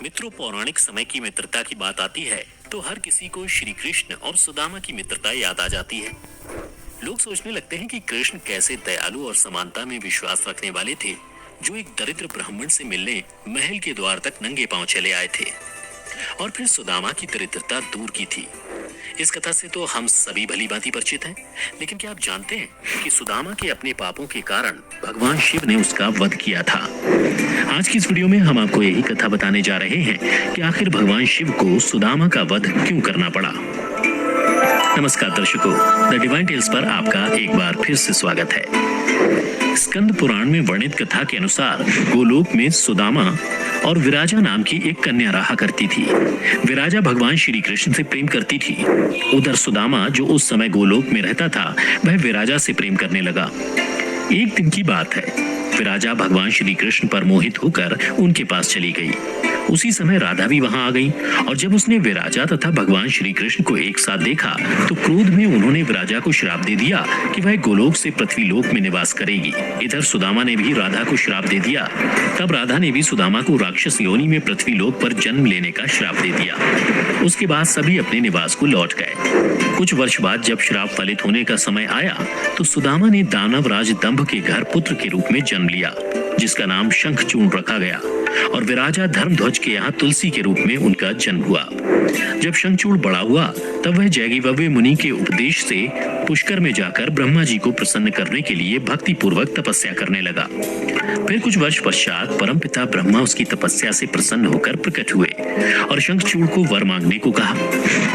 मित्रों, पौराणिक समय की मित्रता की बात आती है तो हर किसी को श्री कृष्ण और सुदामा की मित्रता याद आ जाती है। लोग सोचने लगते हैं कि कृष्ण कैसे दयालु और समानता में विश्वास रखने वाले थे, जो एक दरिद्र ब्राह्मण से मिलने महल के द्वार तक नंगे पांव चले आए थे। और फिर सुदामा की दरिद्रता दूर की थी। इस कथा से तो हम सभी भली भांति परिचित हैं, लेकिन क्या आप जानते हैं कि सुदामा के अपने पापों के कारण भगवान शिव ने उसका वध किया था। आज की इस वीडियो में हम आपको यही कथा बताने जा रहे हैं कि आखिर भगवान शिव को सुदामा का वध क्यों करना पड़ा। नमस्कार दर्शकों, द डिवाइन टेल्स पर आपका एक बार फिर से स्वागत है। स्कंद पुराण में वर्णित कथा के अनुसार गोलोक में सुदामा और विराजा नाम की एक कन्या रहा करती थी। विराजा भगवान श्री कृष्ण से प्रेम करती थी। उधर सुदामा, जो उस समय गोलोक में रहता था, वह विराजा से प्रेम करने लगा। एक दिन की बात है, विराजा भगवान श्री कृष्ण पर मोहित होकर उनके पास चली गई। उसी समय राधा भी वहां आ गई और जब उसने विराजा तथा भगवान श्री कृष्ण को एक साथ देखा तो क्रोध में उन्होंने विराजा को श्राप दे दिया कि वह गोलोक से पृथ्वीलोक में निवास करेगी। इधर सुदामा ने भी राधा को श्राप दे दिया। तब राधा ने भी सुदामा को राक्षस योनि में पृथ्वीलोक पर जन्म लेने का श्राप दे दिया। उसके बाद सभी अपने निवास को लौट गए। कुछ वर्ष बाद जब श्राप फलित होने का समय आया तो सुदामा ने दानवराज दंभ के घर पुत्र के रूप में जन्म लिया, जिसका नाम शंखचूर्ण रखा गया। और विराजा धर्मध्वज के यहाँ तुलसी के रूप में उनका जन्म हुआ। जब शंखचूर्ण बड़ा हुआ तब वह जैगीवव्य मुनि के उपदेश से पुष्कर में जाकर ब्रह्मा जी को प्रसन्न करने के लिए भक्ति पूर्वक तपस्या करने लगा। फिर कुछ वर्ष पश्चात परमपिता ब्रह्मा उसकी तपस्या से प्रसन्न होकर प्रकट हुए और शंखचूर्ण को वर मांगने को कहा।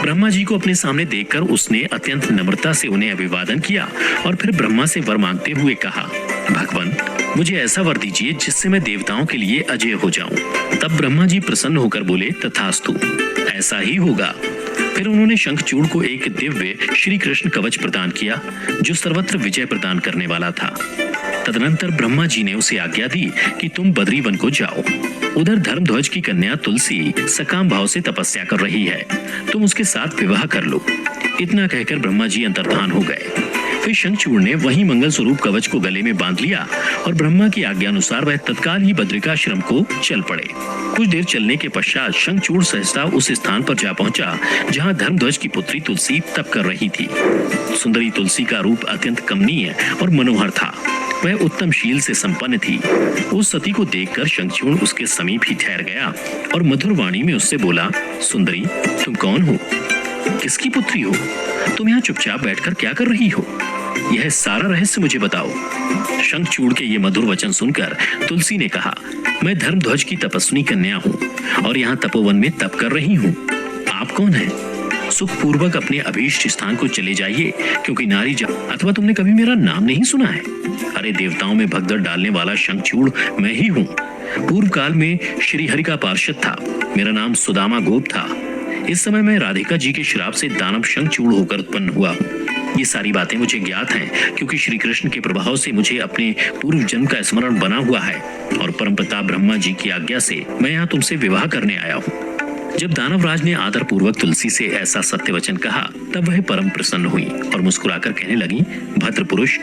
ब्रह्मा जी को अपने सामने देखकर उसने अत्यंत नम्रता से उन्हें अभिवादन किया और फिर ब्रह्मा से वर मांगते हुए कहा, भगवान, मुझे ऐसा वर दीजिए जिससे मैं देवताओं के लिए अजय हो जाऊं। तब ब्रह्मा जी प्रसन्न होकर बोले, तथास्तु, ऐसा ही होगा। फिर उन्होंने शंखचूर्ण को एक दिव्य श्री कृष्ण कवच प्रदान किया, जो सर्वत्र विजय प्रदान करने वाला था। तदनंतर ब्रह्मा जी ने उसे आज्ञा दी कि तुम बद्रीवन को जाओ। उधर धर्मध्वज की कन्या तुलसी सकाम भाव से तपस्या कर रही है, तुम उसके साथ विवाह कर लो। इतना कहकर ब्रह्मा जी अंतर्धान हो गए। फिर शंखचूर्ण ने वही मंगल स्वरूप कवच को गले में बांध लिया और ब्रह्मा की आज्ञा अनुसार वह तत्काल ही बद्रिकाश्रम को चल पड़े। कुछ देर चलने के पश्चात शंखचूर्ण सहसा उस स्थान पर जा पहुंचा जहां धर्मध्वज की पुत्री तुलसी तप कर रही थी। सुंदरी तुलसी का रूप अत्यंत कमनीय और मनोहर था। वह उत्तम शील से संपन्न थी। उस सती को देखकर शंखचूर्ण उसके समीप ही ठहर गया और मधुर वाणी में उससे बोला, सुंदरी, तुम कौन हो? किसकी पुत्री हो? तुम यहाँ चुपचाप बैठकर क्या कर रही हो? यह सारा रहस्य मुझे बताओ। शंखचूर्ण के ये मधुर वचन सुनकर तुलसी ने कहा, मैं धर्मध्वज की तपस्विनी कन्या हूँ और यहाँ तपोवन में तप कर रही हूँ। आप कौन हैं? सुखपूर्वक अपने अभीष्ट स्थान को चले जाइए, क्योंकि नारी अथवा तुमने कभी मेरा नाम नहीं सुना है? अरे देवताओं में भगदड़ डालने वाला शंखचूर्ण मैं ही हूँ। पूर्व काल में श्री हरि का पार्षद था। मेरा नाम सुदामा गोप था। इस समय मैं राधिका जी के श्राप से दानव शंखचूर्ण होकर उत्पन्न हुआ हूँ। ये सारी बातें मुझे ज्ञात हैं, क्योंकि श्री कृष्ण के प्रभाव से मुझे अपने पूर्व जन्म का स्मरण बना हुआ है और परमपिता ब्रह्मा जी की आज्ञा से मैं यहाँ तुमसे विवाह करने आया हूँ। जब दानवराज ने आदर पूर्वक तुलसी से ऐसा सत्य वचन कहा तब वह परम प्रसन्न हुई और मुस्कुराकर कहने लगी, भद्र पुरुष,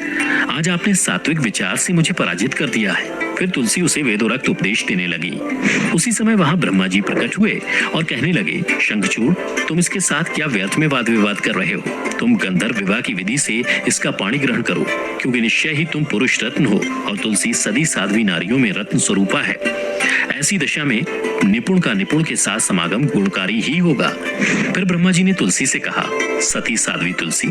आज आपने सात्विक विचार से मुझे पराजित कर दिया है। फिर तुलसी उसे वेदोरक्त उपदेश देने लगी। उसी समय वहां ब्रह्मा जी प्रकट हुए और कहने लगे, शंखचूर्ण, तुम इसके साथ क्या व्यर्थ में वाद विवाद कर रहे हो? तुम गंधर्व विवाह की विधि से इसका पाणी ग्रहण करो, क्योंकि निश्चय ही तुम पुरुष रत्न हो और तुलसी सदी साध्वी नारियों में रत्न स्वरूपा है। ऐसी दशा में निपुण का निपुण के साथ समागम गुणकारी ही होगा। फिर ब्रह्मा जी ने तुलसी से कहा, सती साध्वी तुलसी,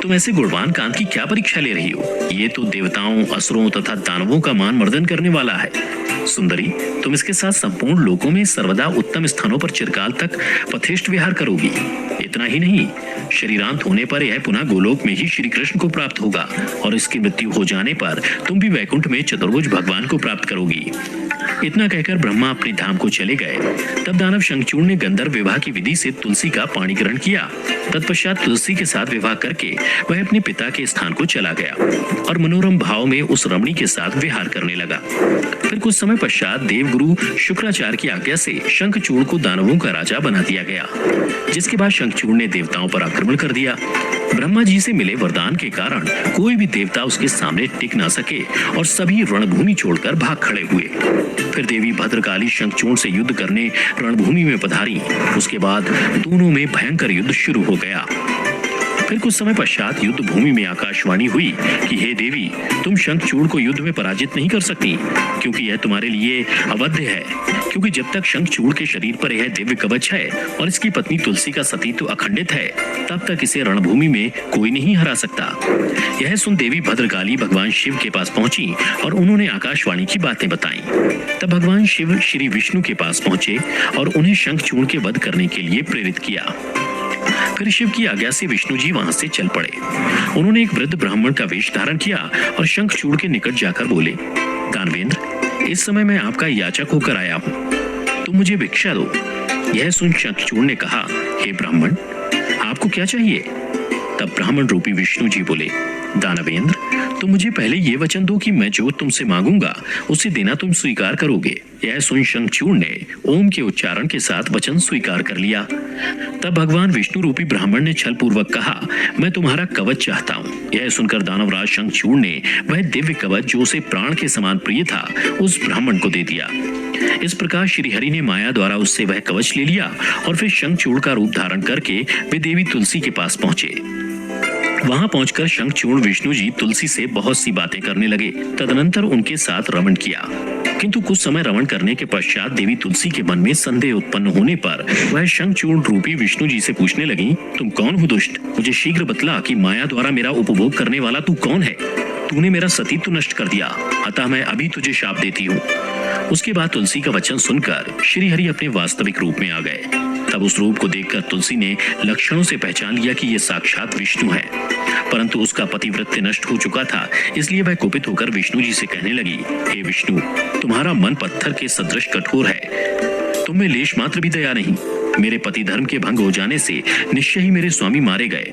तुम ऐसे गुणवान कांत की क्या परीक्षा ले रही हो? ये तो देवताओं, असुरों तथा दानवों का मान मर्दन करने वाला है। सुंदरी, तुम इसके साथ संपूर्ण लोकों में सर्वदा उत्तम स्थानों पर चिरकाल तक पथेष्ट विहार करोगी। इतना ही नहीं, शरीरांत होने पर यह पुनः गोलोक में ही श्री कृष्ण को प्राप्त होगा और इसकी मृत्यु हो जाने पर तुम भी वैकुंठ में चतुर्भुज भगवान को प्राप्त करोगी। इतना कहकर ब्रह्मा अपने धाम को चले गए। तब दानव शंखचूर्ण ने गंधर्व विवाह की विधि से तुलसी का पाणी ग्रहण किया तत्पश्चात तुलसी के साथ विवाह करके वह अपने पिता के स्थान को चला गया और मनोरम भाव में उस रमणी के साथ विहार करने लगा। फिर कुछ समय पश्चात देवगुरु शुक्राचार्य की आज्ञा से शंखचूड़ को दानवों का राजा बना दिया गया, जिसके बाद शंखचूड़ ने देवताओं पर आक्रमण कर दिया। ब्रह्मा जी से मिले वरदान के कारण कोई भी देवता उसके सामने टिक ना सके और सभी रणभूमि छोड़कर भाग खड़े हुए। फिर देवी भद्रकाली शंखचूड़ से युद्ध करने रणभूमि में पधारी। उसके बाद दोनों में भयंकर युद्ध शुरू हो गया। फिर कुछ समय पश्चात युद्ध भूमि में आकाशवाणी हुई कि हे देवी, तुम शंखचूड़ को युद्ध में पराजित नहीं कर सकती, क्योंकि यह तुम्हारे लिए अवध्य है। क्योंकि जब तक शंखचूड़ के शरीर पर यह दिव्य कवच है और इसकी पत्नी तुलसी का सतीत्व अखंडित है, तब तक इसे रणभूमि में कोई नहीं हरा सकता। यह सुन देवी भद्रकाली भगवान शिव के पास पहुंची और उन्होंने आकाशवाणी की बातें बताई। तब भगवान शिव श्री विष्णु के पास पहुंचे और उन्हें शंखचूड़ के वध करने के लिए प्रेरित किया। फिर शिव की आज्ञा से विष्णु जी वहां से चल पड़े। उन्होंने एक वृद्ध ब्राह्मण का वेश धारण किया और शंखचूड़ के निकट जाकर बोले, दानवेंद्र, इस समय मैं आपका याचक होकर आया हूँ, तुम मुझे भिक्षा दो। यह सुन शंखचूड़ ने कहा, हे ब्राह्मण, आपको क्या चाहिए? तब ब्राह्मण रूपी विष्णु जी बोले, दानवेंद्र, तुम मुझे पहले ये वचन दो कि मैं जो तुमसे मांगूंगा उसे देना तुम स्वीकार करोगे। यह सुन शंखचूड़ ने ओम के उच्चारण के साथ वचन स्वीकार कर लिया। तब भगवान विष्णु रूपी ब्राह्मण ने छल पूर्वक कहा, मैं तुम्हारा कवच चाहता हूँ। यह सुनकर दानवराज शंखचूड़ ने वह दिव्य कवच जो उसे प्राण के समान प्रिय था उस ब्राह्मण को दे दिया। इस प्रकार श्रीहरि ने माया द्वारा उससे वह कवच ले लिया और फिर शंखचूड़ का रूप धारण करके वे देवी तुलसी के पास पहुंचे। वहां पहुंचकर शंखचूड़ विष्णु जी तुलसी से बहुत सी बातें करने लगे। तदनंतर उनके साथ रमण किया, किंतु कुछ समय रमण करने के पश्चात देवी तुलसी के मन में संदेह उत्पन्न होने पर वह शंखचूड़ रूपी विष्णु जी से पूछने लगी, तुम कौन हो दुष्ट? मुझे शीघ्र बतला कि माया द्वारा मेरा उपभोग करने वाला तू कौन है? तूने मेरा सतीत्व नष्ट कर दिया, अतः मैं अभी तुझे शाप देती हूँ। उसके बाद तुलसी का वचन सुनकर श्रीहरि अपने वास्तविक रूप में आ गए। तब उस रूप को देखकर तुलसी ने लक्षणों से पहचान लिया कि ये साक्षात विष्णु है, परंतु उसका पतिव्रत्य नष्ट हो चुका था, इसलिए वह कुपित होकर विष्णु जी से कहने लगी, हे विष्णु, तुम्हारा मन पत्थर के सदृश कठोर है, तुम में लेश मात्र भी दया नहीं। मेरे पति धर्म के भंग हो जाने से निश्चय ही मेरे स्वामी मारे गए।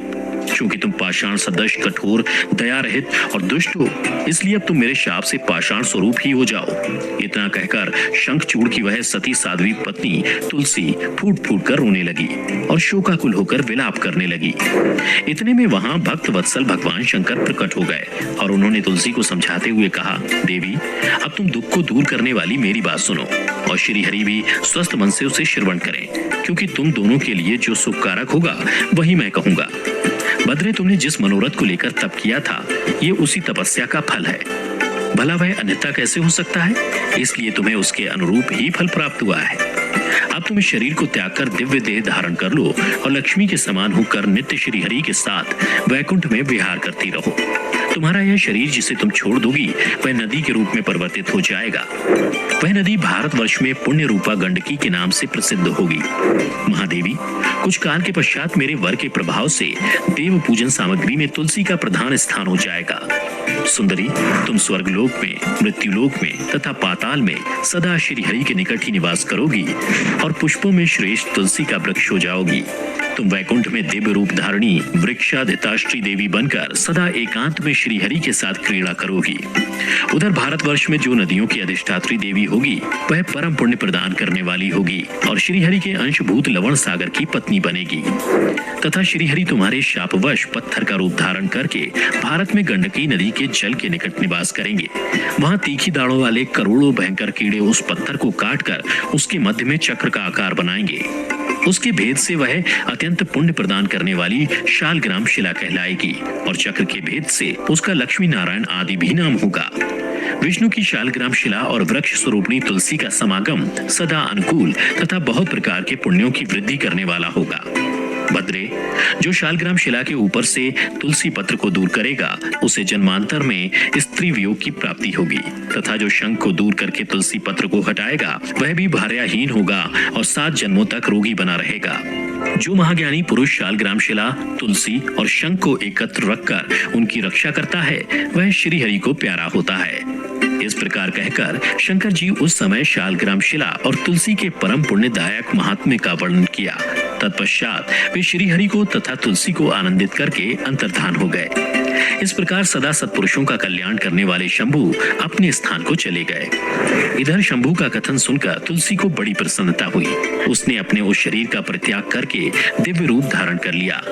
क्योंकि तुम पाषाण सदृश कठोर, दया रहित और दुष्ट हो, इसलिए अब तुम मेरे शाप से पाषाण स्वरूप ही हो जाओ। इतना कहकर शंखचूड़ की वह सती साध्वी पत्नी तुलसी फूट फूट कर रोने लगी और शोकाकुल होकर विलाप करने लगी। इतने में वहां भक्त वत्सल भगवान शंकर प्रकट हो गए और उन्होंने तुलसी को समझाते हुए कहा, देवी, अब तुम दुख को दूर करने वाली मेरी बात सुनो और श्रीहरि भी स्वस्थ मन से उसे श्रवण करें, क्योंकि तुम दोनों के लिए जो सुखकारक होगा वही मैं कहूंगा। भद्रे, तुमने जिस मनोरथ को लेकर तप किया था, ये उसी तपस्या का फल है। भला वह अन्यथा कैसे हो सकता है? इसलिए तुम्हें उसके अनुरूप ही फल प्राप्त हुआ है। अब तुम इस शरीर को त्याग कर दिव्य देह धारण कर लो और लक्ष्मी के समान होकर नित्य श्रीहरि के साथ वैकुंठ में विहार करती रहो। तुम्हारा यह शरीर जिसे तुम छोड़ दोगी वह नदी के रूप में परिवर्तित हो जाएगा। वह नदी भारतवर्ष में पुण्य रूपा गंडकी के नाम से प्रसिद्ध होगी। महादेवी, कुछ काल के पश्चात मेरे वर के प्रभाव से देव पूजन सामग्री में तुलसी का प्रधान स्थान हो जाएगा। सुंदरी, तुम स्वर्गलोक में, मृत्युलोक में तथा पाताल में सदा श्रीहरि के निकट ही निवास करोगी और पुष्पों में श्रेष्ठ तुलसी का वृक्ष हो जाओगी। तुम वैकुंठ में दिव्य रूप धारणी वृक्षाधिताश्री देवी बनकर सदा एकांत में श्रीहरि के साथ क्रीड़ा करोगी। उधर भारतवर्ष में जो नदियों की अधिष्ठात्री देवी होगी वह परम पुण्य प्रदान करने वाली होगी और श्रीहरि के अंशभूत लवण सागर की पत्नी बनेगी। तथा श्रीहरि तुम्हारे शापवश पत्थर का रूप धारण करके भारत में गंडकी नदी के जल के निकट निवास करेंगे। वहाँ तीखी दाढ़ों वाले करोड़ों भयंकर कीड़े उस पत्थर को काट कर उसके मध्य में चक्र का आकार बनाएंगे। उसके भेद से वह अत्यंत पुण्य प्रदान करने वाली शालग्राम शिला कहलाएगी और चक्र के भेद से उसका लक्ष्मी नारायण आदि भी नाम होगा। विष्णु की शालग्राम शिला और वृक्ष स्वरूपणी तुलसी का समागम सदा अनुकूल तथा बहुत प्रकार के पुण्यों की वृद्धि करने वाला होगा। भद्रे, जो शालग्राम शिला के ऊपर से तुलसी पत्र को दूर करेगा उसे जन्मांतर में स्त्री वियोग की प्राप्ति होगी, तथा जो शंख को दूर करके तुलसी पत्र को हटाएगा वह भी भार्याहीन होगा और 7 जन्मों तक रोगी बना रहेगा। जो महाज्ञानी पुरुष शालग्राम शिला, तुलसी और शंख को एकत्र रखकर उनकी रक्षा करता है वह श्रीहरि को प्यारा होता है। इस प्रकार कहकर शंकर जी उस समय शालग्राम शिला और तुलसी के परम पुण्यदायक महात्म्य का वर्णन किया। तत्पश्चात वे श्रीहरि को तथा तुलसी को आनंदित करके अंतर्धान हो गए। इस प्रकार सदा सत्पुरुषों का कल्याण करने वाले शंभू अपने स्थान को चले गए। इधर शंभू का कथन सुनकर तुलसी को बड़ी प्रसन्नता हुई। उसने अपने उस शरीर का परित्याग करके दिव्य रूप धारण कर लिया।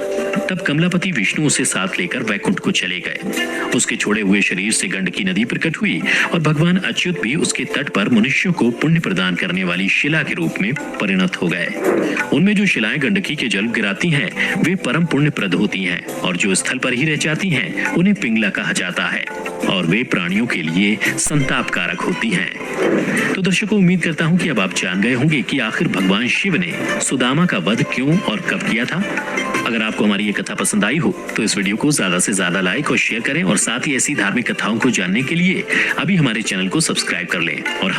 तब कमलापति विष्णु उसे साथ लेकर वैकुंठ को चले गए। उसके छोड़े हुए शरीर से गंडकी नदी प्रकट हुई और भगवान अच्युत भी उसके तट पर मनुष्यों को पुण्य प्रदान करने वाली शिला के रूप में परिणत हो गए। उनमें जो शिलाएं गंडकी के जल गिराती हैं, वे परम पुण्य प्रद होती हैं, और जो स्थल पर ही रह जाती हैं, उन्हें पिंगला कहा जाता है, और वे प्राणियों के लिए संताप कारक होती हैं। तो दर्शकों, उम्मीद करता हूँ कि अब आप जान गए होंगे कि आखिर भगवान शिव ने सुदामा का वध क्यों और कब किया था। अगर आपको हमारी ये कथा पसंद आई हो तो इस वीडियो को ज्यादा से ज्यादा लाइक और शेयर करें, और साथ ही ऐसी धार्मिक कथाओं को जानने के लिए अभी हमारे चैनल को सब्सक्राइब कर लें। और